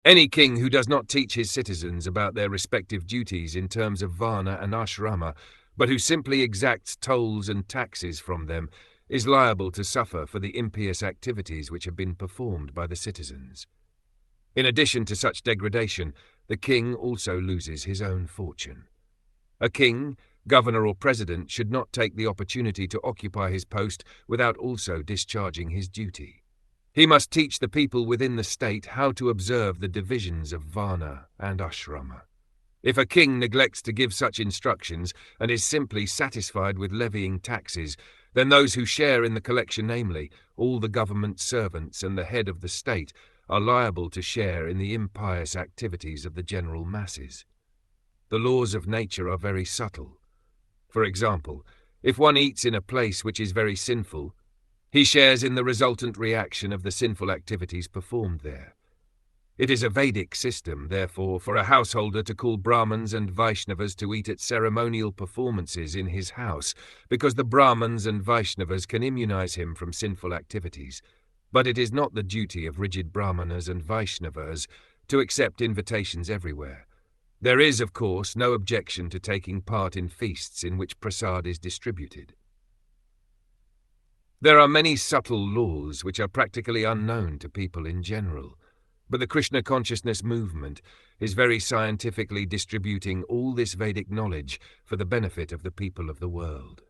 Any king who does not teach his citizens about their respective duties in terms of varna and ashrama, but who simply exacts tolls and taxes from them, is liable to suffer for the impious activities which have been performed by the citizens. In addition to such degradation, the king also loses his own fortune. A king, governor or president should not take the opportunity to occupy his post without also discharging his duty. He must teach the people within the state how to observe the divisions of varna and ashrama. If a king neglects to give such instructions and is simply satisfied with levying taxes, then those who share in the collection, namely, all the government servants and the head of the state, are liable to share in the impious activities of the general masses. The laws of nature are very subtle. For example, if one eats in a place which is very sinful, he shares in the resultant reaction of the sinful activities performed there. It is a Vedic system, therefore, for a householder to call Brahmins and Vaishnavas to eat at ceremonial performances in his house, because the Brahmins and Vaishnavas can immunize him from sinful activities. But it is not the duty of rigid Brahmanas and Vaishnavas to accept invitations everywhere. There is, of course, no objection to taking part in feasts in which prasad is distributed. There are many subtle laws which are practically unknown to people in general, but the Krishna consciousness movement is very scientifically distributing all this Vedic knowledge for the benefit of the people of the world.